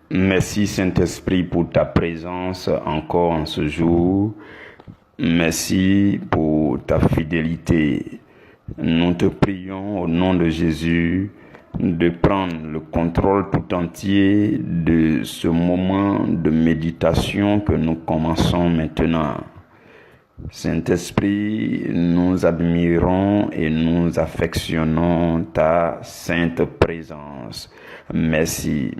Merci Saint-Esprit pour ta présence encore en ce jour. Merci pour ta fidélité. Nous te prions au nom de Jésus de prendre le contrôle tout entier de ce moment de méditation que nous commençons maintenant. Saint-Esprit, nous admirons et nous affectionnons ta sainte présence. Merci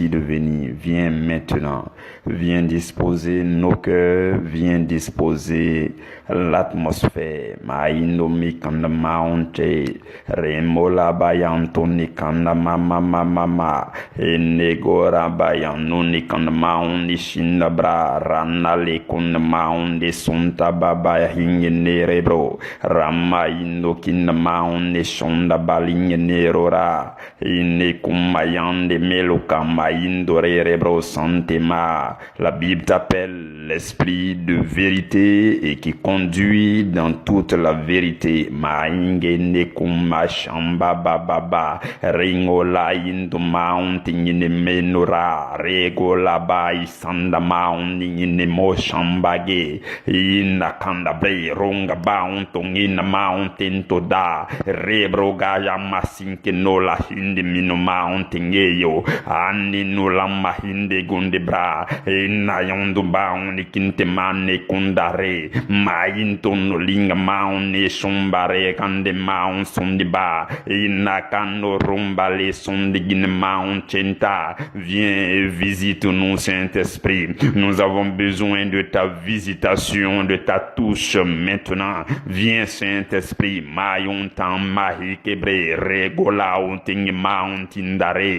de venir. Viens maintenant. Viens disposer nos cœurs. Viens disposer l'atmosphère. Maïnomi kanda maunte. Remola bayantoni kanda mama. Enegora bayanoni kanda maundi shindabra. Ranale kunda maundi sunta baba hinge rebro. Rama indo kinda maundi shonda balinge nerora. Ine kumaya Yande meloka maïndore rebro santema. La Bible t'appelle l'esprit de vérité et qui conduit dans toute la vérité. Maïnge ne kuma shamba baba ringola indu mounting in menora regola bai sanda mounting in mo shambage in kanda bre ronga bountung in mountain to da rebro gaya masinke nola hindi mino mounting ngeyo ani nulama hinde gunde bra ina yondu bauni kinte mane kundare mainto nolinga maune sombare kande maun sondi ba ina kando rumba le sondi gine maun chenta. Viens et visite-nous Saint-Esprit. Nous avons besoin de ta visitation, de ta touche maintenant. Viens Saint-Esprit. Mayon tan mahi kebre regola unting maun tindare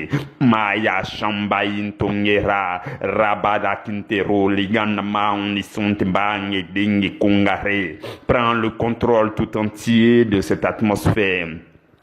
Maya shamba intongera rabada kintero ligana mauni sontembange dingi kungare. Prends le contrôle tout entier de cette atmosphère.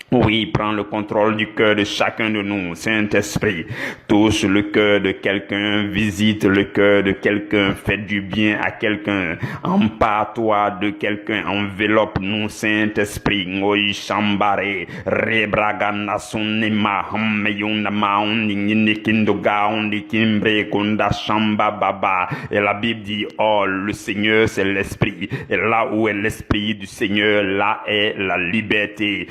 Oui, prends le contrôle du cœur de chacun de nous, Saint-Esprit. Touche le cœur de quelqu'un, visite le cœur de quelqu'un, fais du bien à quelqu'un, empare-toi de quelqu'un, enveloppe-nous, Saint-Esprit. Ngoi shambare, rebragana sonema, hammeyuna maondi, nikindoga, ondi kimbre, kunda shamba baba. Et la Bible dit, oh, le Seigneur c'est l'Esprit. Et là où est l'Esprit du Seigneur, là est la liberté.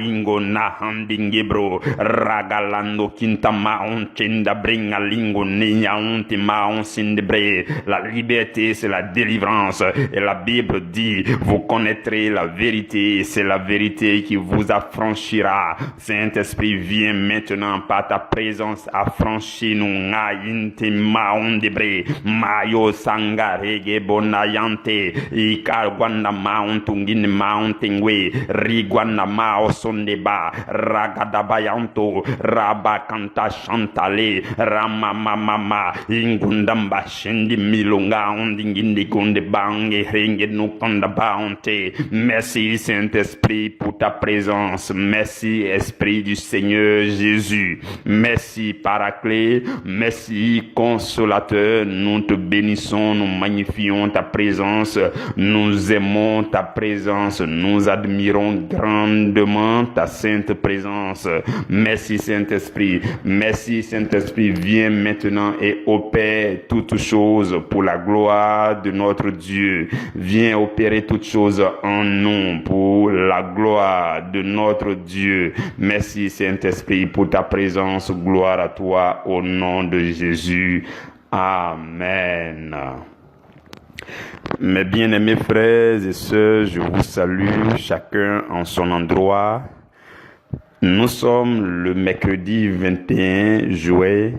Ingo na handingebro ragalando kinta maon chenda bringa lingo niya onti maon sindebre. La liberté c'est la délivrance et la Bible dit vous connaîtrez la vérité, c'est la vérité qui vous affranchira. Saint-Esprit, viens maintenant par ta présence affranchis nous ngainte maon debre mayo sangarege bonayante ikarwana maon tungin maon tengwe rigwana mao sondeba ragadabayanto rabakanta chantale ramamama ingundamba shendi milonga ondingindi gonde bange renge nukanda baonte. Merci Saint-Esprit pour ta présence. Merci Esprit du Seigneur Jésus. Merci Paraclet. Merci Consolateur. Nous te bénissons, nous magnifions ta présence. Nous aimons ta présence. Nous admirons grandement ta sainte présence. Merci Saint-Esprit. Merci Saint-Esprit. Viens maintenant et opère toutes choses pour la gloire de notre Dieu. Viens opérer toutes choses en nous pour la gloire de notre Dieu. Merci Saint-Esprit pour ta présence. Gloire à toi au nom de Jésus. Amen. Mes bien-aimés frères et sœurs, je vous salue chacun en son endroit. Nous sommes le mercredi 21 juillet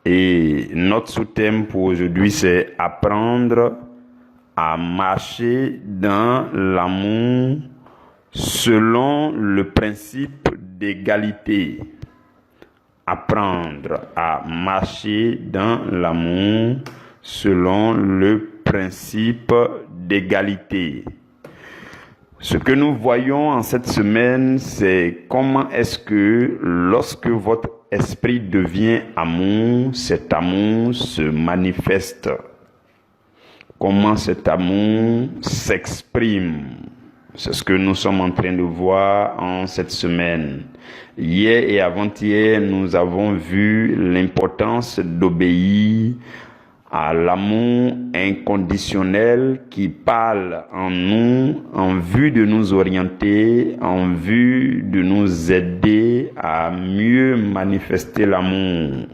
et notre sous-thème pour aujourd'hui c'est apprendre à marcher dans l'amour selon le principe d'égalité. Apprendre à marcher dans l'amour selon le principe d'égalité. Ce que nous voyons en cette semaine, c'est comment est-ce que lorsque votre esprit devient amour, cet amour se manifeste. Comment cet amour s'exprime. C'est ce que nous sommes en train de voir en cette semaine. Hier et avant-hier, nous avons vu l'importance d'obéir à l'amour inconditionnel qui parle en nous en vue de nous orienter, en vue de nous aider à mieux manifester l'amour.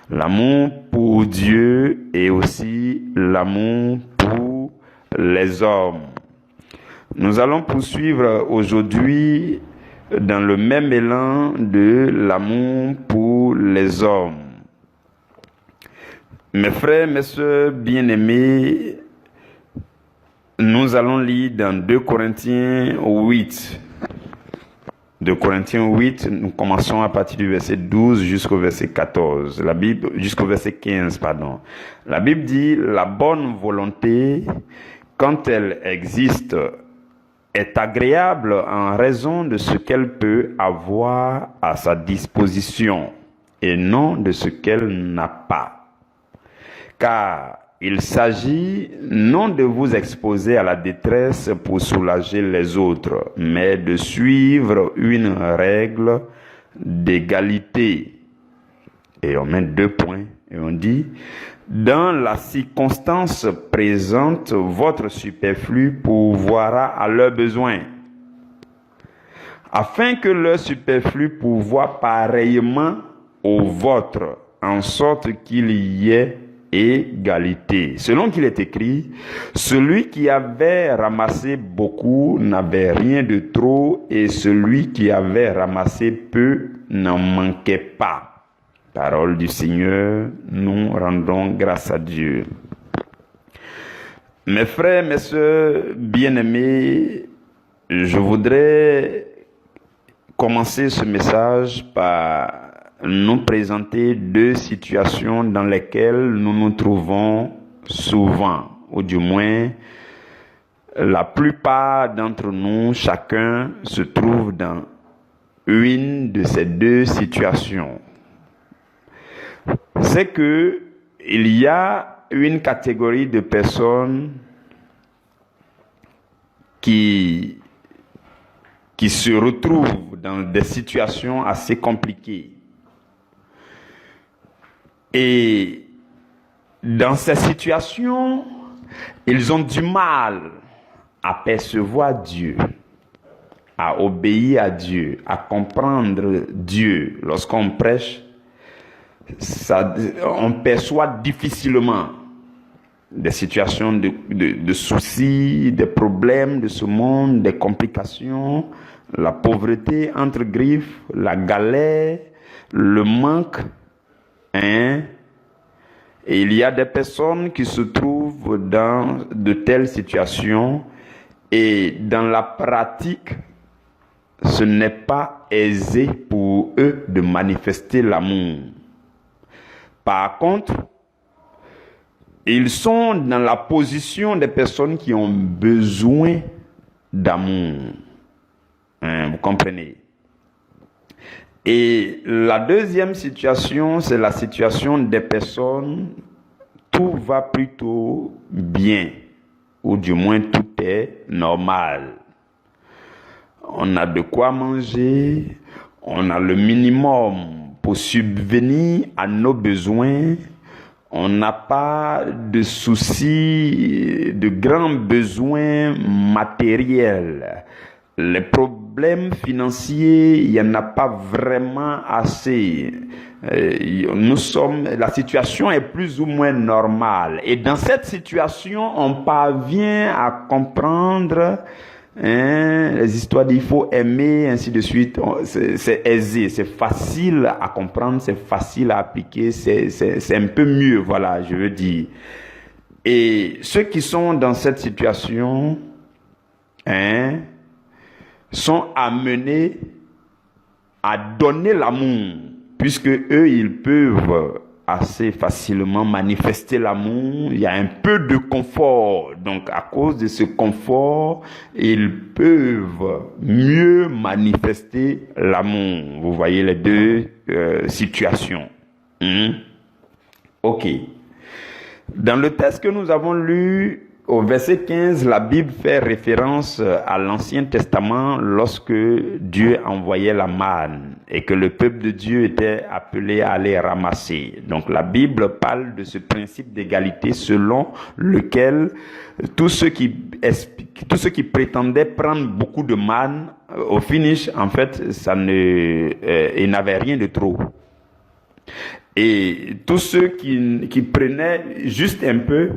L'amour pour Dieu et aussi l'amour pour les hommes. Nous allons poursuivre aujourd'hui dans le même élan de l'amour pour les hommes. Mes frères, mes sœurs bien-aimés, nous allons lire dans 2 Corinthiens 8. 2 Corinthiens 8, nous commençons à partir du verset 12 jusqu'au verset 14. Jusqu'au verset 15, pardon. La Bible dit, la bonne volonté, quand elle existe, est agréable en raison de ce qu'elle peut avoir à sa disposition et non de ce qu'elle n'a pas. Car il s'agit non de vous exposer à la détresse pour soulager les autres, mais de suivre une règle d'égalité. Et on met 2 points et on dit, dans la circonstance présente, votre superflu pourvoira à leurs besoins, afin que leur superflu pourvoie pareillement au vôtre, en sorte qu'il y ait égalité. Selon qu'il est écrit, celui qui avait ramassé beaucoup n'avait rien de trop, et celui qui avait ramassé peu n'en manquait pas. Parole du Seigneur, nous rendons grâce à Dieu. Mes frères, mes sœurs bien-aimés, je voudrais commencer ce message par nous présenter 2 situations dans lesquelles nous nous trouvons souvent, ou du moins la plupart d'entre nous, chacun se trouve dans une de ces 2 situations. C'est que il y a une catégorie de personnes qui se retrouvent dans des situations assez compliquées. Et dans ces situations, ils ont du mal à percevoir Dieu, à obéir à Dieu, à comprendre Dieu. Lorsqu'on prêche, on perçoit difficilement des situations de soucis, des problèmes de ce monde, des complications, la pauvreté entre griffes, la galère, le manque. Et il y a des personnes qui se trouvent dans de telles situations et dans la pratique, ce n'est pas aisé pour eux de manifester l'amour. Par contre, ils sont dans la position des personnes qui ont besoin d'amour. Vous comprenez? Et la deuxième situation, c'est la situation des personnes, tout va plutôt bien, ou du moins tout est normal. On a de quoi manger, on a le minimum pour subvenir à nos besoins, on n'a pas de soucis, de grands besoins matériels. Les problèmes financiers, il n'y en a pas vraiment assez. La situation est plus ou moins normale. Et dans cette situation, on parvient à comprendre les histoires d'il faut aimer, ainsi de suite. C'est aisé, c'est facile à comprendre, c'est facile à appliquer, c'est un peu mieux, voilà, je veux dire. Et ceux qui sont dans cette situation, sont amenés à donner l'amour, puisque eux, ils peuvent assez facilement manifester l'amour. Il y a un peu de confort. Donc, à cause de ce confort, ils peuvent mieux manifester l'amour. Vous voyez les 2 situations. Ok. Dans le texte que nous avons lu, au verset 15, la Bible fait référence à l'Ancien Testament lorsque Dieu envoyait la manne et que le peuple de Dieu était appelé à aller ramasser. Donc la Bible parle de ce principe d'égalité selon lequel tous ceux qui prétendaient prendre beaucoup de manne, au finish, en fait, ils n'avaient rien de trop. Et tous ceux qui prenaient juste un peu,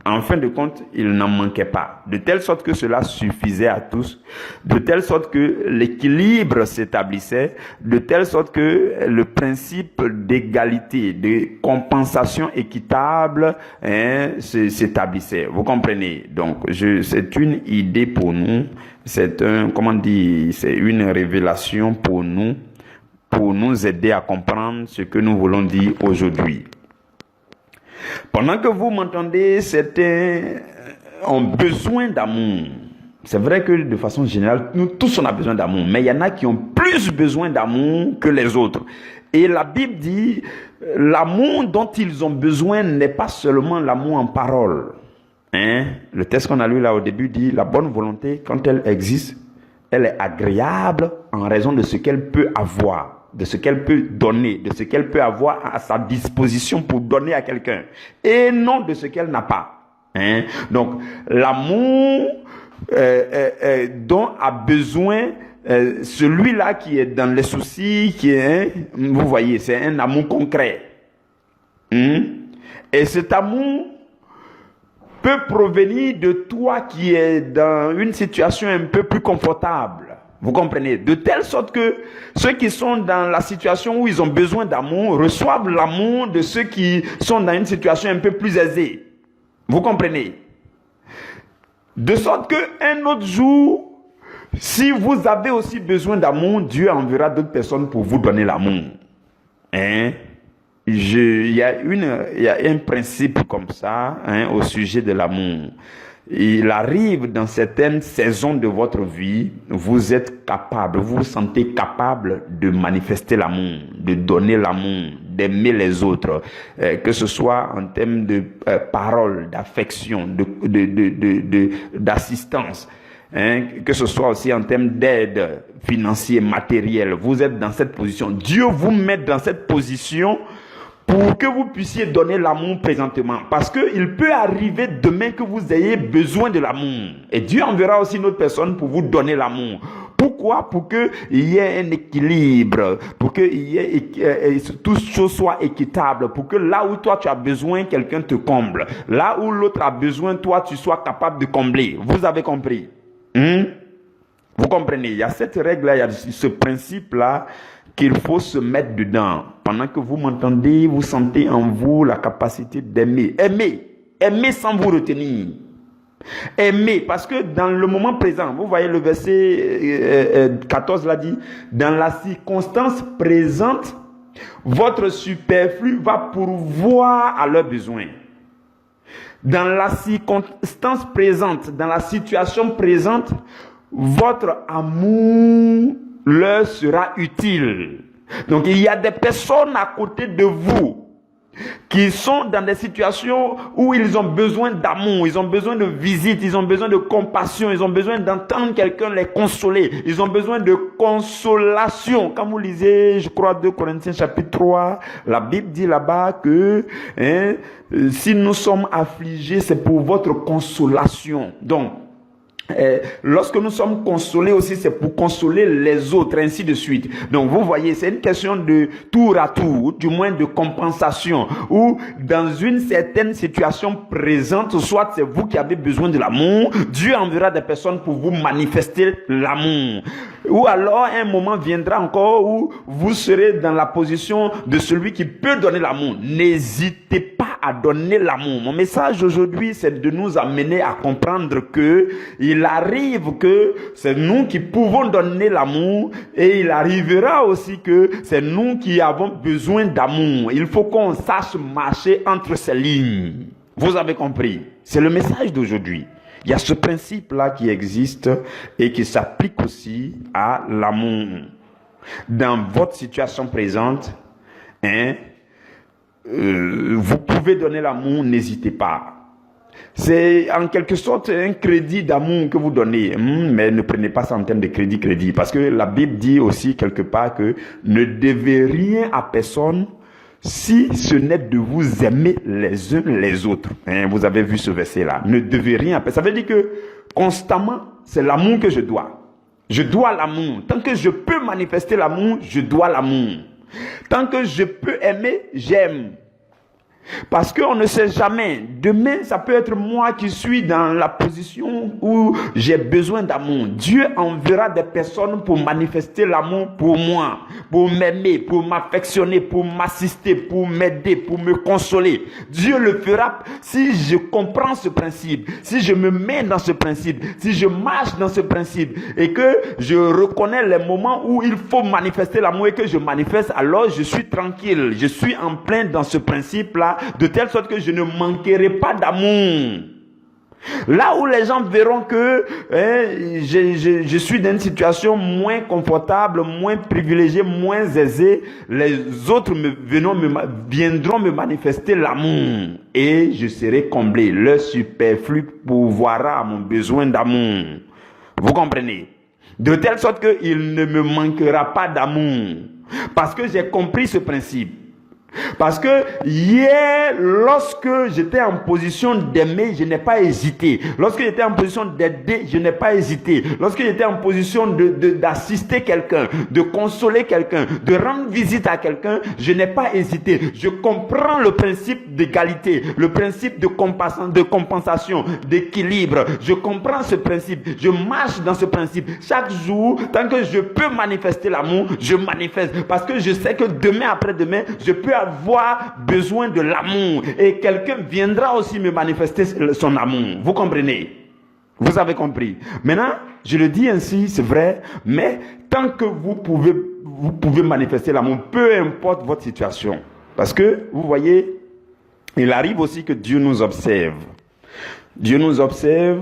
en fin de compte, il n'en manquait pas. De telle sorte que cela suffisait à tous, de telle sorte que l'équilibre s'établissait, de telle sorte que le principe d'égalité, de compensation équitable s'établissait. Vous comprenez? Donc, c'est une idée pour nous, c'est une révélation pour nous aider à comprendre ce que nous voulons dire aujourd'hui. Pendant que vous m'entendez, certains ont besoin d'amour. C'est vrai que de façon générale, nous tous on a besoin d'amour, mais il y en a qui ont plus besoin d'amour que les autres. Et la Bible dit, l'amour dont ils ont besoin n'est pas seulement l'amour en parole. Le texte qu'on a lu là au début dit, la bonne volonté, quand elle existe, elle est agréable en raison de ce qu'elle peut avoir, de ce qu'elle peut donner, de ce qu'elle peut avoir à sa disposition pour donner à quelqu'un, et non de ce qu'elle n'a pas. Donc, l'amour dont a besoin celui-là qui est dans les soucis, vous voyez, c'est un amour concret. Et cet amour peut provenir de toi qui es dans une situation un peu plus confortable. Vous comprenez? De telle sorte que ceux qui sont dans la situation où ils ont besoin d'amour reçoivent l'amour de ceux qui sont dans une situation un peu plus aisée. Vous comprenez? De sorte que un autre jour, si vous avez aussi besoin d'amour, Dieu enverra d'autres personnes pour vous donner l'amour. Il y a un principe comme ça au sujet de l'amour. Il arrive dans certaines saisons de votre vie, vous êtes capable, vous vous sentez capable de manifester l'amour, de donner l'amour, d'aimer les autres, que ce soit en termes de parole, d'affection, d'assistance, que ce soit aussi en termes d'aide financière, matérielle. Vous êtes dans cette position. Dieu vous met dans cette position pour que vous puissiez donner l'amour présentement. Parce qu'il peut arriver demain que vous ayez besoin de l'amour. Et Dieu enverra aussi une autre personne pour vous donner l'amour. Pourquoi? Pour qu'il y ait un équilibre, pour que toute chose soit équitable, pour que là où toi tu as besoin, quelqu'un te comble. Là où l'autre a besoin, toi tu sois capable de combler. Vous avez compris? Vous comprenez? Il y a cette règle-là, il y a ce principe-là qu'il faut se mettre dedans. Pendant que vous m'entendez, vous sentez en vous la capacité d'aimer. Aimer sans vous retenir. Aimer, parce que dans le moment présent, vous voyez le verset 14 l'a dit, dans la circonstance présente, votre superflu va pourvoir à leurs besoins. Dans la circonstance présente, dans la situation présente, votre amour leur sera utile. Donc il y a des personnes à côté de vous qui sont dans des situations où ils ont besoin d'amour, ils ont besoin de visite, ils ont besoin de compassion, ils ont besoin d'entendre quelqu'un les consoler, ils ont besoin de consolation. Quand vous lisez, je crois, 2 Corinthiens chapitre 3, la Bible dit là-bas que si nous sommes affligés, c'est pour votre consolation. Donc, lorsque nous sommes consolés aussi, c'est pour consoler les autres, ainsi de suite. Donc vous voyez, c'est une question de tour à tour, ou du moins de compensation, ou dans une certaine situation présente, soit c'est vous qui avez besoin de l'amour, Dieu enverra des personnes pour vous manifester l'amour. Ou alors un moment viendra encore où vous serez dans la position de celui qui peut donner l'amour. N'hésitez pas à donner l'amour. Mon message aujourd'hui, c'est de nous amener à comprendre que il arrive que c'est nous qui pouvons donner l'amour, et il arrivera aussi que c'est nous qui avons besoin d'amour. Il faut qu'on sache marcher entre ces lignes. Vous avez compris? C'est le message d'aujourd'hui. Il y a ce principe-là qui existe et qui s'applique aussi à l'amour. Dans votre situation présente, vous pouvez donner l'amour, n'hésitez pas. C'est en quelque sorte un crédit d'amour que vous donnez. Mais ne prenez pas ça en termes de crédit. Parce que la Bible dit aussi quelque part que ne devez rien à personne si ce n'est de vous aimer les uns les autres. Vous avez vu ce verset-là. Ne devez rien à personne. Ça veut dire que constamment, c'est l'amour que je dois. Je dois l'amour. Tant que je peux manifester l'amour, je dois l'amour. Tant que je peux aimer, j'aime. Parce qu'on ne sait jamais. Demain, ça peut être moi qui suis dans la position où j'ai besoin d'amour. Dieu enverra des personnes pour manifester l'amour pour moi, pour m'aimer, pour m'affectionner, pour m'assister, pour m'aider, pour me consoler. Dieu le fera si je comprends ce principe, si je me mets dans ce principe, si je marche dans ce principe et que je reconnais les moments où il faut manifester l'amour et que je manifeste, alors je suis tranquille. Je suis en plein dans ce principe-là, de telle sorte que je ne manquerai pas d'amour. Là où les gens verront que je suis dans une situation moins confortable, moins privilégiée, moins aisée, les autres viendront me manifester l'amour et je serai comblé. Le superflu pourvoira à mon besoin d'amour. Vous comprenez? De telle sorte qu'il ne me manquera pas d'amour. Parce que j'ai compris ce principe. Parce que hier, lorsque j'étais en position d'aimer, je n'ai pas hésité. Lorsque j'étais en position d'aider, je n'ai pas hésité. Lorsque j'étais en position d'assister quelqu'un, de consoler quelqu'un, de rendre visite à quelqu'un, je n'ai pas hésité. Je comprends le principe d'égalité, le principe de compensation, d'équilibre. Je comprends ce principe. Je marche dans ce principe. Chaque jour, tant que je peux manifester l'amour, je manifeste. Parce que je sais que demain après-demain, je peux avoir besoin de l'amour et quelqu'un viendra aussi me manifester son amour. Vous comprenez? Vous avez compris? Maintenant, je le dis ainsi, c'est vrai, mais tant que vous pouvez manifester l'amour, peu importe votre situation. Parce que, vous voyez, il arrive aussi que Dieu nous observe. Dieu nous observe.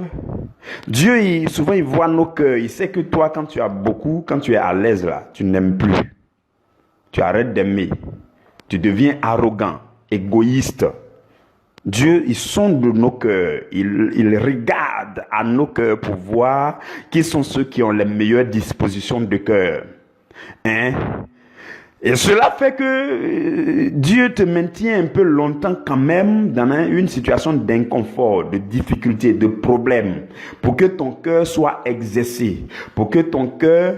Dieu, souvent, il voit nos cœurs. Il sait que toi, quand tu as beaucoup, quand tu es à l'aise là, tu n'aimes plus. Tu arrêtes d'aimer. Tu deviens arrogant, égoïste. Dieu, il sonde nos cœurs. Il regarde à nos cœurs pour voir qui sont ceux qui ont les meilleures dispositions de cœur. Et cela fait que Dieu te maintient un peu longtemps quand même dans une situation d'inconfort, de difficulté, de problème, pour que ton cœur soit exercé, pour que ton cœur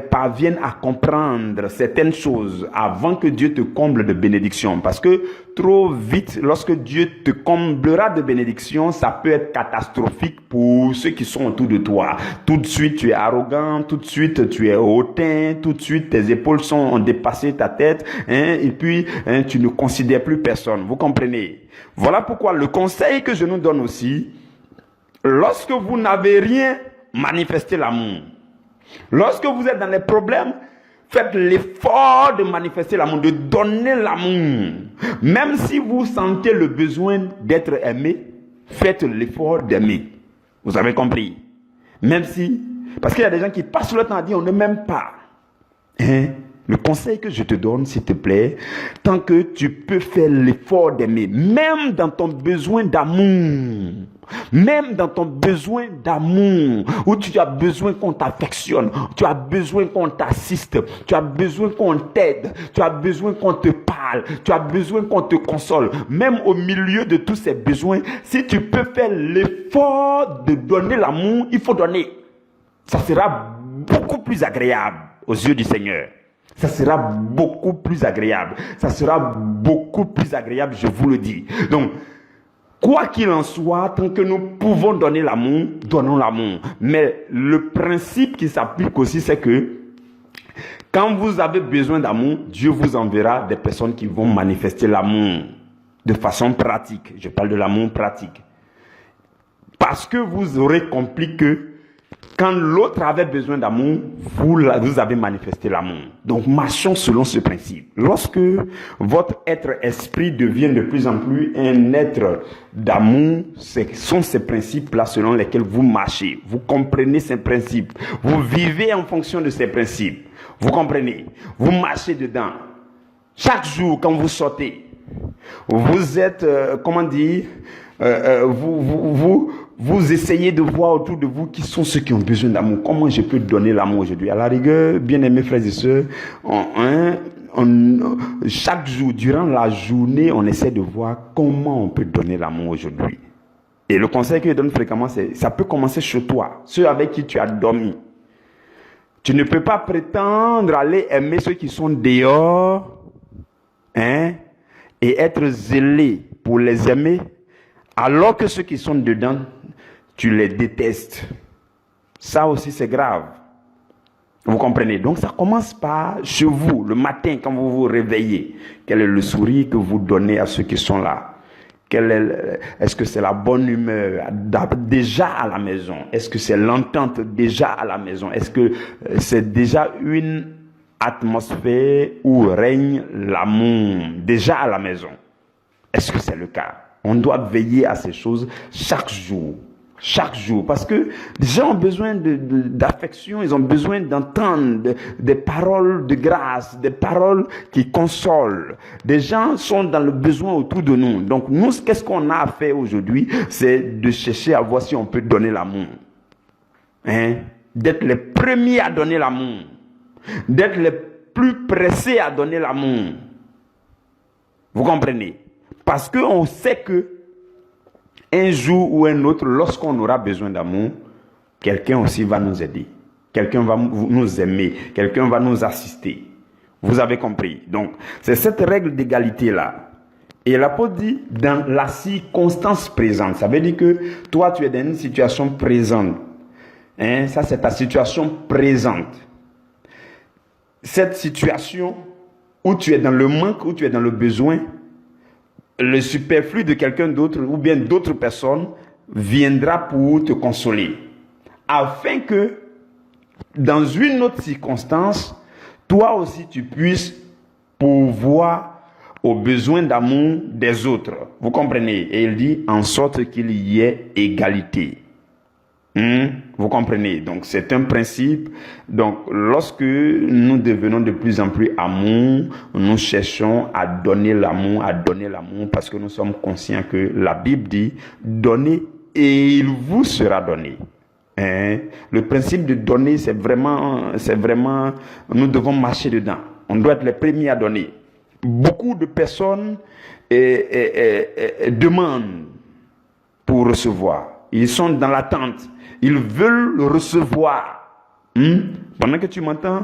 parvienne à comprendre certaines choses avant que Dieu te comble de bénédictions. Parce que trop vite, lorsque Dieu te comblera de bénédictions, ça peut être catastrophique pour ceux qui sont autour de toi. Tout de suite, tu es arrogant, tout de suite, tu es hautain, tout de suite, tes épaules ont dépassé ta tête, et puis tu ne considères plus personne. Vous comprenez? Voilà pourquoi le conseil que je nous donne aussi, lorsque vous n'avez rien, manifestez l'amour. Lorsque vous êtes dans les problèmes, faites l'effort de manifester l'amour, de donner l'amour. Même si vous sentez le besoin d'être aimé, faites l'effort d'aimer. Vous avez compris? Même si, parce qu'il y a des gens qui passent le temps à dire on ne m'aime pas. Le conseil que je te donne, s'il te plaît, tant que tu peux faire l'effort d'aimer, même dans ton besoin d'amour, où tu as besoin qu'on t'affectionne, tu as besoin qu'on t'assiste, tu as besoin qu'on t'aide, tu as besoin qu'on te parle, tu as besoin qu'on te console, même au milieu de tous ces besoins, si tu peux faire l'effort de donner l'amour, il faut donner. Ça sera beaucoup plus agréable aux yeux du Seigneur. Ça sera beaucoup plus agréable. Ça sera beaucoup plus agréable, je vous le dis. Donc, quoi qu'il en soit, tant que nous pouvons donner l'amour, donnons l'amour. Mais le principe qui s'applique aussi, c'est que quand vous avez besoin d'amour, Dieu vous enverra des personnes qui vont manifester l'amour de façon pratique. Je parle de l'amour pratique. Parce que vous aurez compris que quand l'autre avait besoin d'amour, vous avez manifesté l'amour. Donc, marchons selon ce principe. Lorsque votre esprit devient de plus en plus un être d'amour, ce sont ces principes-là selon lesquels vous marchez. Vous comprenez ces principes. Vous vivez en fonction de ces principes. Vous comprenez? Vous marchez dedans. Chaque jour, quand vous sortez, vous êtes, Vous essayez de voir autour de vous qui sont ceux qui ont besoin d'amour. Comment je peux donner l'amour aujourd'hui? À la rigueur, bien-aimés frères et sœurs, chaque jour, durant la journée, on essaie de voir comment on peut donner l'amour aujourd'hui. Et le conseil que je donne fréquemment, c'est ça peut commencer chez toi, ceux avec qui tu as dormi. Tu ne peux pas prétendre aller aimer ceux qui sont dehors, et être zélé pour les aimer, alors que ceux qui sont dedans, tu les détestes. Ça aussi, c'est grave. Vous comprenez? Donc, ça commence par chez vous, le matin, quand vous vous réveillez. Quel est le sourire que vous donnez à ceux qui sont là? Est-ce que c'est la bonne humeur déjà à la maison? Est-ce que c'est l'entente déjà à la maison? Est-ce que c'est déjà une atmosphère où règne l'amour déjà à la maison? Est-ce que c'est le cas? On doit veiller à ces choses chaque jour. Chaque jour, parce que les gens ont besoin d'affection, ils ont besoin d'entendre des paroles de grâce, des paroles qui consolent. Des gens sont dans le besoin autour de nous. Donc nous, qu'est-ce qu'on a à faire aujourd'hui? C'est de chercher à voir si on peut donner l'amour. D'être les premiers à donner l'amour. D'être les plus pressés à donner l'amour. Vous comprenez? Parce qu'on sait que un jour ou un autre, lorsqu'on aura besoin d'amour, quelqu'un aussi va nous aider. Quelqu'un va nous aimer. Quelqu'un va nous assister. Vous avez compris? Donc, c'est cette règle d'égalité-là. Et l'apôtre dit, dans la circonstance présente. Ça veut dire que toi, tu es dans une situation présente. Ça, c'est ta situation présente. Cette situation où tu es dans le manque, où tu es dans le besoin, le superflu de quelqu'un d'autre ou bien d'autres personnes viendra pour te consoler. Afin que, dans une autre circonstance, toi aussi tu puisses pourvoir aux besoins d'amour des autres. Vous comprenez? Et il dit en sorte qu'il y ait égalité. Vous comprenez? Donc c'est un principe. Donc lorsque nous devenons de plus en plus amour, nous cherchons à donner l'amour parce que nous sommes conscients que la Bible dit donnez et il vous sera donné. Le principe de donner, c'est vraiment, nous devons marcher dedans. On doit être les premiers à donner. Beaucoup de personnes demandent pour recevoir. Ils sont dans l'attente. Ils veulent le recevoir. Pendant que tu m'entends,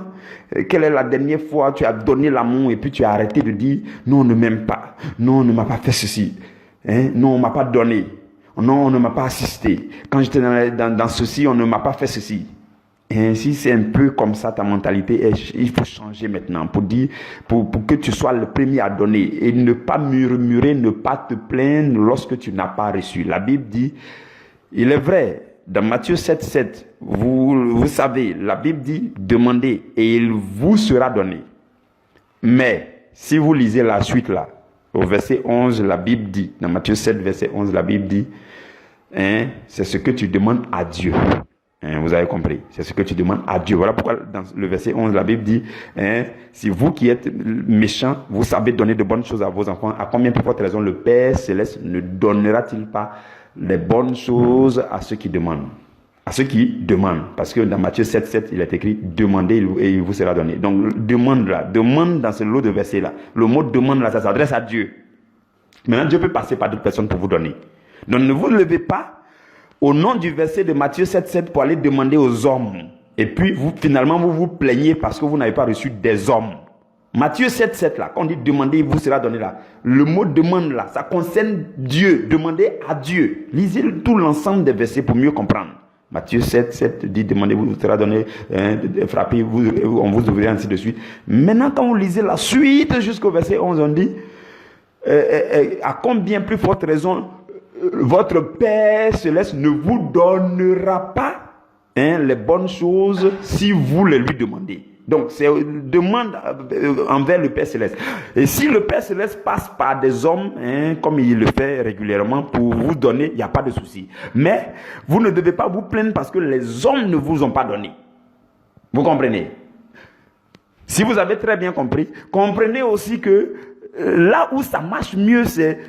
quelle est la dernière fois tu as donné l'amour et puis tu as arrêté de dire non, on ne m'aime pas. Non, on ne m'a pas fait ceci. Non, on ne m'a pas donné. Non, on ne m'a pas assisté. Quand j'étais dans ceci, on ne m'a pas fait ceci. Et ainsi, c'est un peu comme ça ta mentalité. Et il faut changer maintenant pour que tu sois le premier à donner. Et ne pas murmurer, ne pas te plaindre lorsque tu n'as pas reçu. La Bible dit, il est vrai, dans Matthieu 7,7, vous savez, la Bible dit, demandez et il vous sera donné. Mais, si vous lisez la suite là, au verset 11, la Bible dit, dans Matthieu 7, verset 11, la Bible dit, c'est ce que tu demandes à Dieu. Vous avez compris, c'est ce que tu demandes à Dieu. Voilà pourquoi dans le verset 11, la Bible dit, si vous qui êtes méchants, vous savez donner de bonnes choses à vos enfants, à combien plus forte raison le Père Céleste ne donnera-t-il pas les bonnes choses à ceux qui demandent? À ceux qui demandent. Parce que dans Matthieu 7,7, il est écrit, demandez et il vous sera donné. Donc, demande là, demande dans ce lot de versets là. Le mot demande là, ça s'adresse à Dieu. Maintenant, Dieu peut passer par d'autres personnes pour vous donner. Donc, ne vous levez pas au nom du verset de Matthieu 7,7 pour aller demander aux hommes. Et puis, finalement, vous vous plaignez parce que vous n'avez pas reçu des hommes. Matthieu 7,7 là, quand on dit demander, il vous sera donné là. Le mot demande là, ça concerne Dieu. Demandez à Dieu. Lisez tout l'ensemble des versets pour mieux comprendre. Matthieu 7,7 dit demandez, vous sera donné, frappez, on vous ouvrira, ainsi de suite. Maintenant, quand vous lisez la suite jusqu'au verset 11, on dit à combien plus forte raison votre Père Céleste ne vous donnera pas les bonnes choses si vous les lui demandez. Donc, c'est une demande envers le Père Céleste. Et si le Père Céleste passe par des hommes, comme il le fait régulièrement, pour vous donner, il n'y a pas de souci. Mais, vous ne devez pas vous plaindre parce que les hommes ne vous ont pas donné. Vous comprenez? Si vous avez très bien compris, comprenez aussi que là où ça marche mieux, c'est,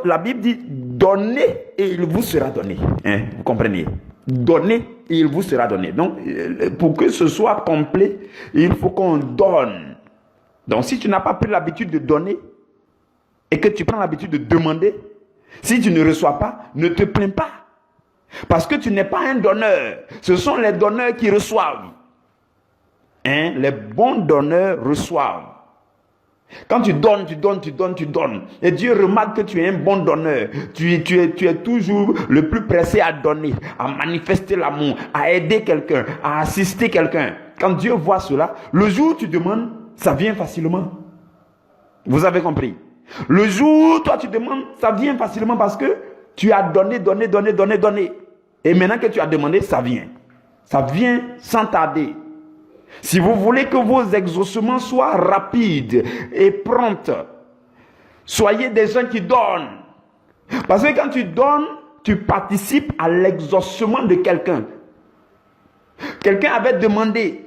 la Bible dit, donnez et il vous sera donné. Hein, vous comprenez? Donnez et il vous sera donné. Donc, pour que ce soit complet, il faut qu'on donne. Donc, si tu n'as pas pris l'habitude de donner et que tu prends l'habitude de demander, si tu ne reçois pas, ne te plains pas. Parce que tu n'es pas un donneur. Ce sont les donneurs qui reçoivent. Hein? Les bons donneurs reçoivent. Quand tu donnes, tu donnes, tu donnes, tu donnes. Et Dieu remarque que tu es un bon donneur. Tu es toujours le plus pressé à donner, à manifester l'amour, à aider quelqu'un, à assister quelqu'un. Quand Dieu voit cela, le jour où tu demandes, ça vient facilement. Vous avez compris? Le jour où toi tu demandes, ça vient facilement parce que tu as donné, donné, donné, donné, donné. Et maintenant que tu as demandé, ça vient. Ça vient sans tarder. Si vous voulez que vos exaucements soient rapides et prompts, soyez des gens qui donnent. Parce que quand tu donnes, tu participes à l'exaucement de quelqu'un. Quelqu'un avait demandé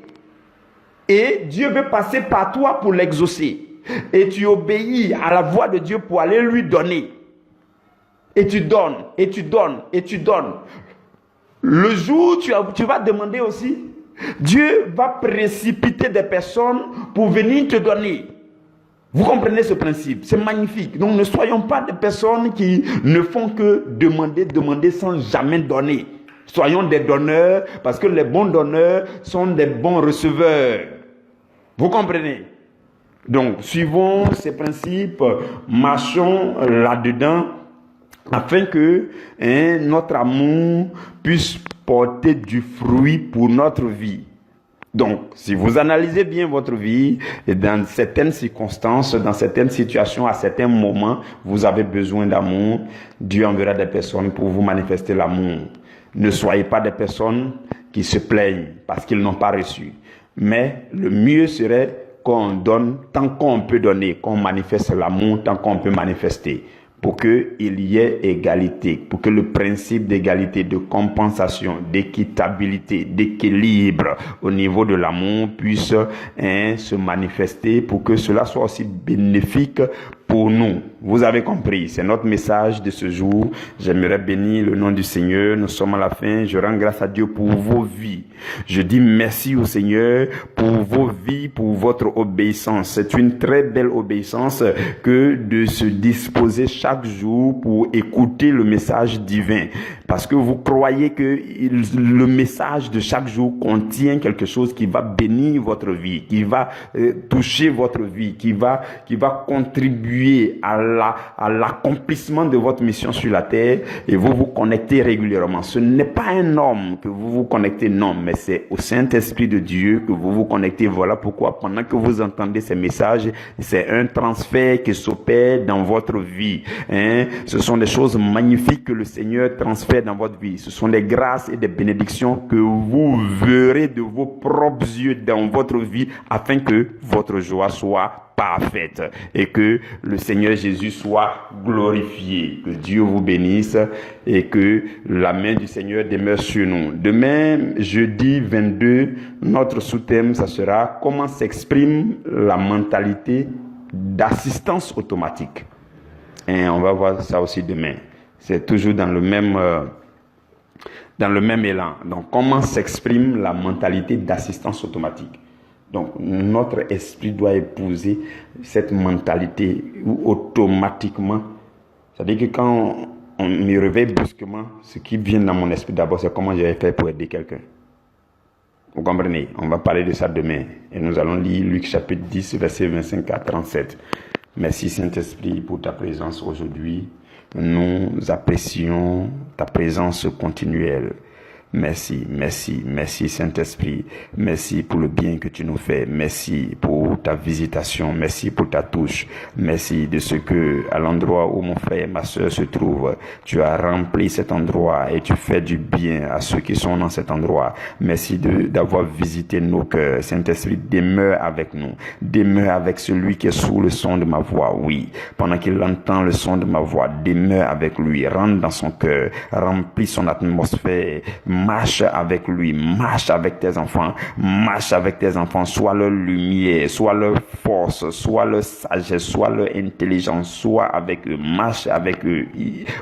et Dieu veut passer par toi pour l'exaucer. Et tu obéis à la voix de Dieu pour aller lui donner. Et tu donnes, et tu donnes, et tu donnes. Le jour où tu vas demander aussi, Dieu va précipiter des personnes pour venir te donner. Vous comprenez ce principe? C'est magnifique. Donc ne soyons pas des personnes qui ne font que demander, demander sans jamais donner. Soyons des donneurs parce que les bons donneurs sont des bons receveurs. Vous comprenez? Donc, suivons ces principes, marchons là-dedans, afin que notre amour puisse porter du fruit pour notre vie. Donc, si vous analysez bien votre vie, et dans certaines circonstances, dans certaines situations, à certains moments, vous avez besoin d'amour, Dieu enverra des personnes pour vous manifester l'amour. Ne soyez pas des personnes qui se plaignent parce qu'ils n'ont pas reçu. Mais le mieux serait qu'on donne tant qu'on peut donner, qu'on manifeste l'amour tant qu'on peut manifester, pour qu'il y ait égalité, pour que le principe d'égalité, de compensation, d'équitabilité, d'équilibre au niveau de l'amour puisse se manifester, pour que cela soit aussi bénéfique pour nous. Vous avez compris, c'est notre message de ce jour. J'aimerais bénir le nom du Seigneur. Nous sommes à la fin. Je rends grâce à Dieu pour vos vies. Je dis merci au Seigneur pour vos vies, pour votre obéissance. C'est une très belle obéissance que de se disposer chaque jour pour écouter le message divin. Parce que vous croyez que le message de chaque jour contient quelque chose qui va bénir votre vie, qui va toucher votre vie, qui va contribuer à l'accomplissement de votre mission sur la terre, et vous vous connectez régulièrement. Ce n'est pas un homme que vous vous connectez, non, mais c'est au Saint-Esprit de Dieu que vous vous connectez. Voilà pourquoi pendant que vous entendez ces messages, c'est un transfert qui s'opère dans votre vie. Ce sont des choses magnifiques que le Seigneur transfère dans votre vie. Ce sont des grâces et des bénédictions que vous verrez de vos propres yeux dans votre vie, afin que votre joie soit parfaite et que le Seigneur Jésus soit glorifié. Que Dieu vous bénisse et que la main du Seigneur demeure sur nous. Demain, jeudi 22, notre sous-thème, ça sera comment s'exprime la mentalité d'assistance automatique. Et on va voir ça aussi demain. C'est toujours dans le même élan. Donc, comment s'exprime la mentalité d'assistance automatique? Donc, notre esprit doit épouser cette mentalité où automatiquement, c'est-à-dire que quand on me réveille brusquement, ce qui vient dans mon esprit d'abord, c'est comment je vais faire pour aider quelqu'un. Vous comprenez? On va parler de ça demain. Et nous allons lire Luc chapitre 10, versets 25 à 37. Merci Saint-Esprit pour ta présence aujourd'hui. Nous apprécions ta présence continuelle. Merci, merci, merci Saint-Esprit. Merci pour le bien que tu nous fais. Merci pour ta visitation. Merci pour ta touche. Merci de ce que, à l'endroit où mon frère et ma soeur se trouvent, tu as rempli cet endroit et tu fais du bien à ceux qui sont dans cet endroit. Merci d'avoir visité nos cœurs. Saint-Esprit, demeure avec nous. Demeure avec celui qui est sous le son de ma voix. Oui, pendant qu'il entend le son de ma voix, demeure avec lui. Rentre dans son cœur. Remplis son atmosphère marche avec lui, marche avec tes enfants, marche avec tes enfants, sois leur lumière, sois leur force, sois leur sagesse, sois leur intelligence, sois avec eux, marche avec eux,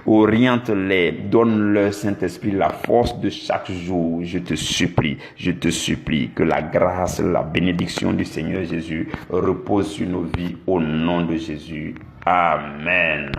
oriente-les, donne-leur, Saint-Esprit, la force de chaque jour. Je te supplie que la grâce, la bénédiction du Seigneur Jésus repose sur nos vies au nom de Jésus. Amen.